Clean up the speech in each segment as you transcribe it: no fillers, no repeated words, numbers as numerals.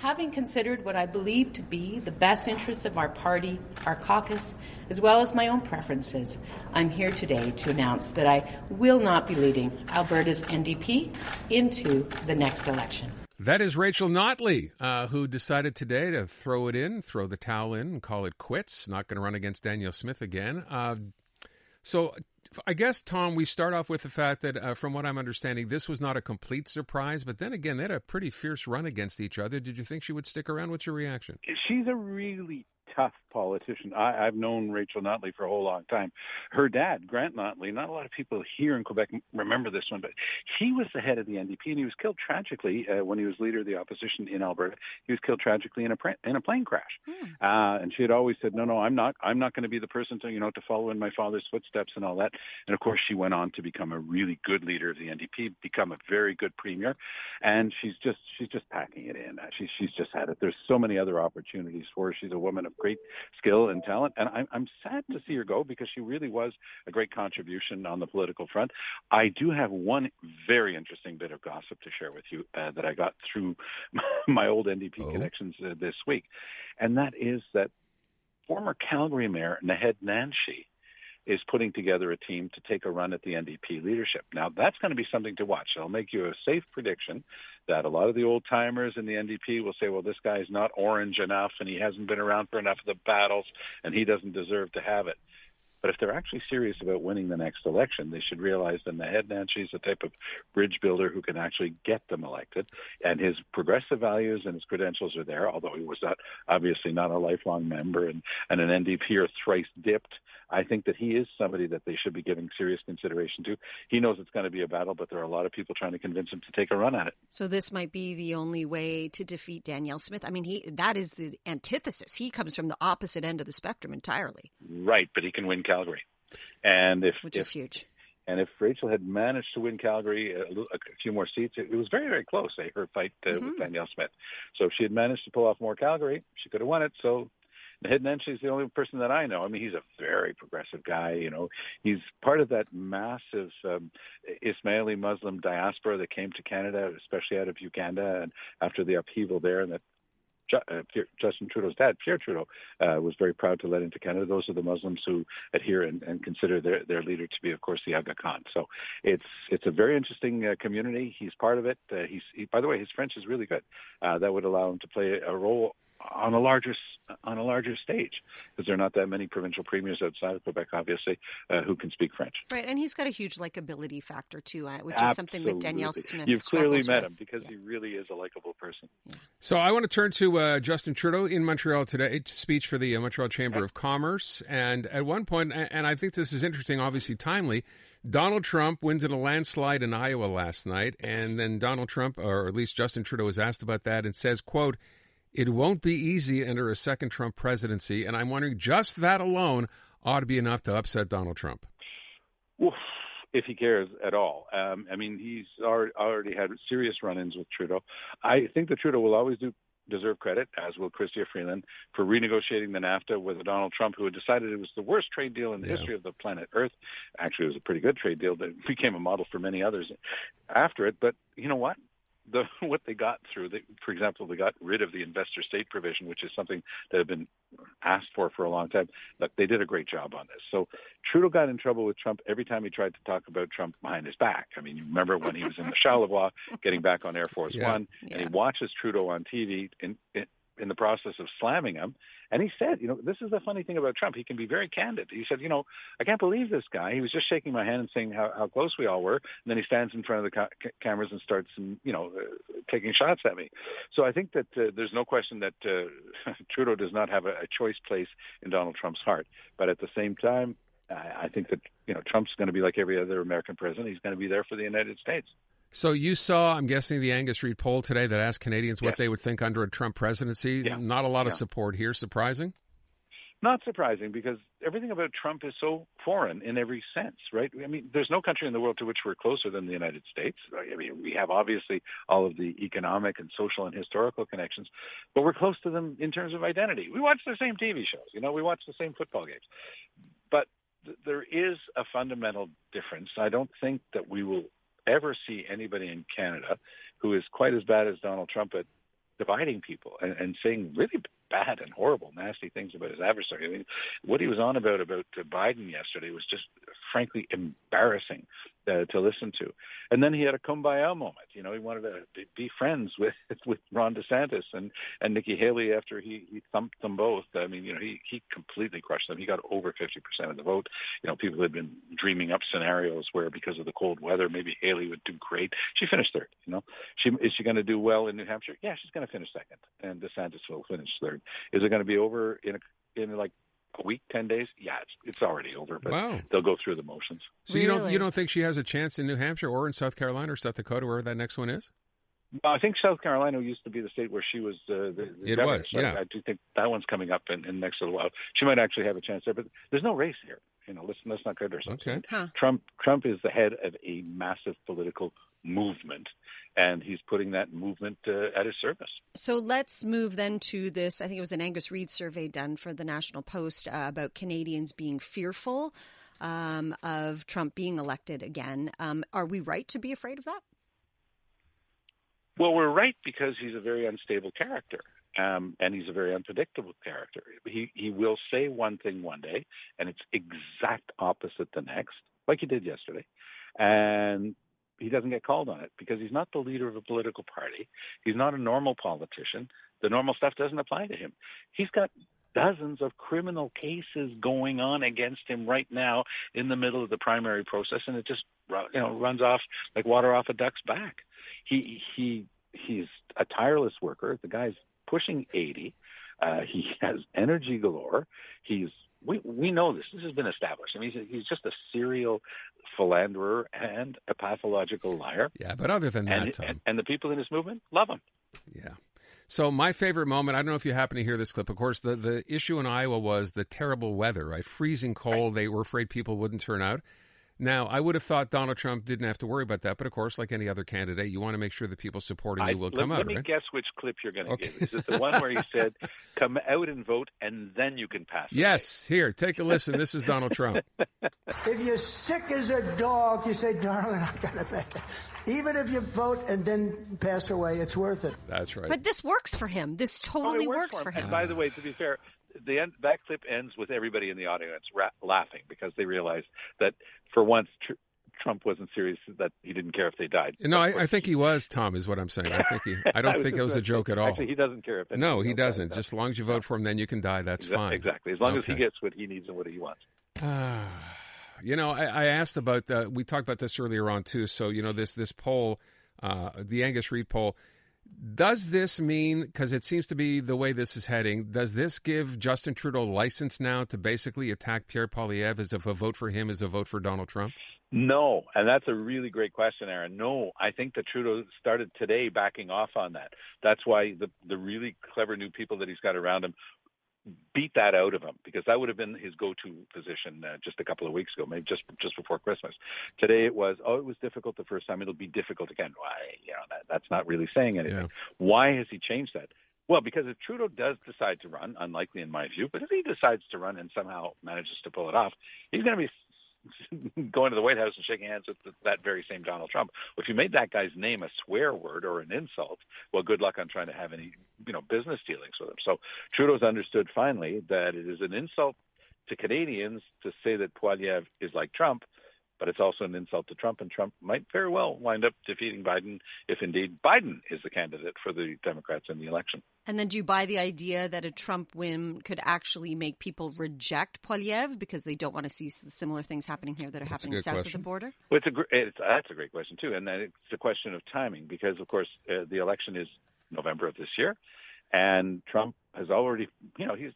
Having considered what I believe to be the best interests of our party, our caucus, as well as my own preferences, I'm here today to announce that I will not be leading Alberta's NDP into the next election. That is Rachel Notley, who decided today to throw the towel in and call it quits. Not going to run against Danielle Smith again. So I guess, Tom, we start off with the fact that, from what I'm understanding, this was not a complete surprise. But then again, they had a pretty fierce run against each other. Did you think she would stick around? What's your reaction? She's a really tough politician. I've known Rachel Notley for a whole long time. Her dad, Grant Notley, not a lot of people here in Quebec remember this one, but he was the head of the NDP, and he was killed tragically when he was leader of the opposition in Alberta. He was killed tragically in a plane crash. And she had always said, no, I'm not going to be the person to follow in my father's footsteps and all that. And of course, she went on to become a really good leader of the NDP, become a very good premier, and she's just packing it in. She's just had it. There's so many other opportunities for her. She's a woman of great skill and talent, and I'm sad to see her go because she really was a great contribution on the political front. I do have one very interesting bit of gossip to share with you that I got through my old NDP connections this week, and that is that former Calgary Mayor Naheed Nanshi is putting together a team to take a run at the NDP leadership. Now, that's going to be something to watch. I'll make you a safe prediction that a lot of the old-timers in the NDP will say, well, this guy's not orange enough, and he hasn't been around for enough of the battles, and he doesn't deserve to have it. But if they're actually serious about winning the next election, they should realize that Naheed Nanshi is the type of bridge builder who can actually get them elected. And his progressive values and his credentials are there, although he was obviously not a lifelong member and an NDPer thrice dipped. I think that he is somebody that they should be giving serious consideration to. He knows it's going to be a battle, but there are a lot of people trying to convince him to take a run at it. So this might be the only way to defeat Danielle Smith. I mean, that is the antithesis. He comes from the opposite end of the spectrum entirely. Right, but he can win Calgary. And which is huge. And if Rachel had managed to win Calgary a few more seats, it was very, very close, her fight with Danielle Smith. So if she had managed to pull off more Calgary, she could have won it. So Naheed Nanshi is the only person that I know. I mean, he's a very progressive guy. He's part of that massive Ismaili Muslim diaspora that came to Canada, especially out of Uganda, and after the upheaval there, and that Justin Trudeau's dad, Pierre Trudeau, was very proud to let into Canada. Those are the Muslims who adhere and consider their leader to be, of course, the Aga Khan. So it's a very interesting community. He's part of it. By the way, his French is really good. That would allow him to play a role on a larger stage, because there are not that many provincial premiers outside of Quebec, obviously, who can speak French. Right, and he's got a huge likability factor too, which Absolutely. is something that Danielle Smith. You've clearly met him with. because he really is a likable person. Yeah. So I want to turn to Justin Trudeau in Montreal today, speech for the Montreal Chamber of Commerce, and at one point, and I think this is interesting, obviously timely, Donald Trump wins in a landslide in Iowa last night, and then Donald Trump, or at least Justin Trudeau, was asked about that and says, quote, "It won't be easy under a second Trump presidency," and I'm wondering, just that alone ought to be enough to upset Donald Trump. Oof, if he cares at all. I mean, he's already had serious run-ins with Trudeau. I think that Trudeau will always deserve credit, as will Chrystia Freeland, for renegotiating the NAFTA with Donald Trump, who had decided it was the worst trade deal in the history of the planet Earth. Actually, it was a pretty good trade deal that became a model for many others after it. But you know what? What they got through, for example, they got rid of the investor state provision, which is something that had been asked for a long time. Look, they did a great job on this. So Trudeau got in trouble with Trump every time he tried to talk about Trump behind his back. I mean, you remember when he was in the Charlevoix getting back on Air Force One, and he watches Trudeau on TV in the process of slamming him. And he said, this is the funny thing about Trump. He can be very candid. He said, I can't believe this guy. He was just shaking my hand and saying how close we all were. And then he stands in front of the cameras and starts, taking shots at me. So I think that there's no question that Trudeau does not have a choice place in Donald Trump's heart. But at the same time, I think that, Trump's going to be like every other American president. He's going to be there for the United States. So you saw, I'm guessing, the Angus Reid poll today that asked Canadians what they would think under a Trump presidency. Yeah. Not a lot of support here. Surprising? Not surprising, because everything about Trump is so foreign in every sense, right? I mean, there's no country in the world to which we're closer than the United States. I mean, we have obviously all of the economic and social and historical connections, but we're close to them in terms of identity. We watch the same TV shows, we watch the same football games. But there is a fundamental difference. I don't think that we will ever see anybody in Canada who is quite as bad as Donald Trump at dividing people and saying really bad and horrible, nasty things about his adversary. I mean, what he was on about Biden yesterday was just frankly embarrassing to listen to. And then he had a kumbaya moment. You know, he wanted to be friends with Ron DeSantis and Nikki Haley after he thumped them both. I mean, you know, he completely crushed them. He got over 50% of the vote. You know, people had been dreaming up scenarios where because of the cold weather, maybe Haley would do great. She finished third. You know, is she going to do well in New Hampshire? Yeah, she's going to finish second, and DeSantis will finish third. Is it going to be over in like a week, 10 days? Yeah, it's already over, but wow. They'll go through the motions. So you don't think she has a chance in New Hampshire or in South Carolina or South Dakota, where that next one is? Well, I think South Carolina used to be the state where she was the governor. So I do think that one's coming up in the next little while. She might actually have a chance there, but there's no race here. You know, let's not kid ourselves. Okay. Huh. Trump is the head of a massive political movement, and he's putting that movement at his service. So let's move then to this. I think it was an Angus Reid survey done for the National Post about Canadians being fearful of Trump being elected again. Are we right to be afraid of that? Well, we're right because he's a very unstable character, and he's a very unpredictable character. He will say one thing one day, and it's exact opposite the next, like he did yesterday. And he doesn't get called on it because he's not the leader of a political party. He's not a normal politician. The normal stuff doesn't apply to him. He's got dozens of criminal cases going on against him right now in the middle of the primary process, and it just runs off like water off a duck's back. He's a tireless worker. The guy's pushing 80. He has energy galore. We know this. This has been established. I mean, he's just a serial philanderer and a pathological liar. Yeah, but other than that, Tom. And the people in his movement love him. Yeah. So my favorite moment, I don't know if you happen to hear this clip. Of course, the issue in Iowa was the terrible weather, right? Freezing cold. Right. They were afraid people wouldn't turn out. Now, I would have thought Donald Trump didn't have to worry about that, but of course, like any other candidate, you want to make sure the people supporting you will come out, right? Let me guess which clip you're going to give. Is it the one where he said, come out and vote, and then you can pass? Yes. Here, take a listen. This is Donald Trump. If you're sick as a dog, you say, darling, I got to pay. Even if you vote and then pass away, it's worth it. That's right. But this works for him. This totally works for him. And by the way, to be fair, that clip ends with everybody in the audience laughing because they realize that for once Trump wasn't serious, that he didn't care if they died. No, I think he was, Tom, is what I'm saying. I don't think it was a joke at all. Actually, he doesn't care if they No, he doesn't. Just as long as you vote for him, then you can die. That's fine. Exactly. As long as he gets what he needs and what he wants. You know, I asked about we talked about this earlier on too. So, you know, this poll, the Angus Reid poll, does this mean, because it seems to be the way this is heading, does this give Justin Trudeau license now to basically attack Pierre Poilievre as if a vote for him is a vote for Donald Trump? No, and that's a really great question, Aaron. No, I think that Trudeau started today backing off on that. That's why the really clever new people that he's got around him beat that out of him, because that would have been his go-to position just a couple of weeks ago, maybe just before Christmas. Today it was difficult the first time. It'll be difficult again. Why? You know, that's not really saying anything. Yeah. Why has he changed that? Well, because if Trudeau does decide to run, unlikely in my view, but if he decides to run and somehow manages to pull it off, he's going to be going to the White House and shaking hands with that very same Donald Trump. If you made that guy's name a swear word or an insult, well, good luck on trying to have any, business dealings with him. So Trudeau's understood finally that it is an insult to Canadians to say that Poilievre is like Trump, but it's also an insult to Trump, and Trump might very well wind up defeating Biden if indeed Biden is the candidate for the Democrats in the election. And then do you buy the idea that a Trump win could actually make people reject Poilievre because they don't want to see similar things happening here that are happening south of the border? Well, that's a great question, too. And it's a question of timing because, of course, the election is November of this year. And Trump has already, he's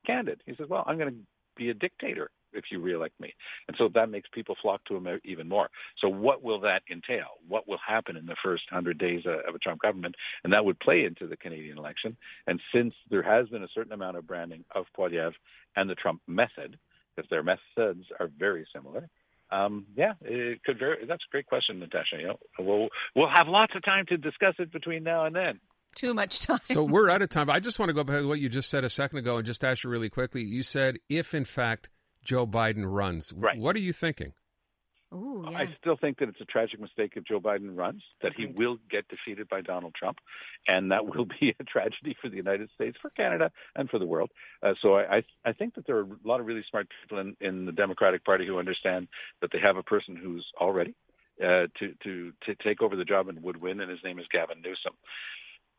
candid. He says, well, I'm going to be a dictator if you reelect me. And so that makes people flock to him even more. So what will that entail? What will happen in the first 100 days of a Trump government? And that would play into the Canadian election. And since there has been a certain amount of branding of Poilievre and the Trump method, because their methods are very similar, it could that's a great question, Natasha. We'll have lots of time to discuss it between now and then. Too much time. So we're out of time. I just want to go back to what you just said a second ago and just ask you really quickly. You said if, in fact, Joe Biden runs. Right. What are you thinking? Ooh, yeah. I still think that it's a tragic mistake if Joe Biden runs, that he will get defeated by Donald Trump, and that will be a tragedy for the United States, for Canada, and for the world. So I think that there are a lot of really smart people in the Democratic Party who understand that they have a person who's all ready to take over the job and would win, and his name is Gavin Newsom.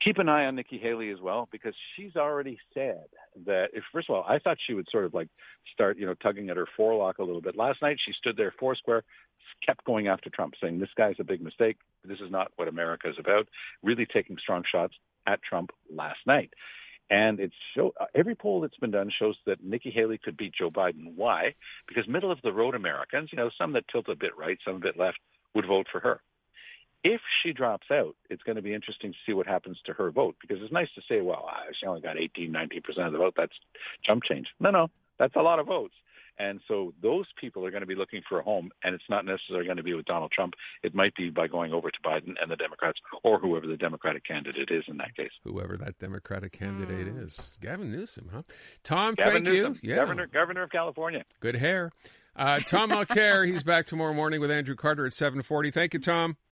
Keep an eye on Nikki Haley as well, because she's already said that, first of all, I thought she would sort of like start, tugging at her forelock a little bit. Last night, she stood there foursquare, kept going after Trump, saying this guy's a big mistake. This is not what America is about, really taking strong shots at Trump last night. And every poll that's been done shows that Nikki Haley could beat Joe Biden. Why? Because middle-of-the-road Americans, some that tilt a bit right, some a bit left, would vote for her. If she drops out, it's going to be interesting to see what happens to her vote, because it's nice to say, well, she only got 18, 19% of the vote. That's chump change. No, that's a lot of votes. And so those people are going to be looking for a home, and it's not necessarily going to be with Donald Trump. It might be by going over to Biden and the Democrats, or whoever the Democratic candidate is in that case. Whoever that Democratic candidate is. Gavin Newsom, huh? Tom, Gavin thank Newsom, you. Yeah. Governor of California. Good hair. Tom Mulcair, he's back tomorrow morning with Andrew Carter at 7:40. Thank you, Tom.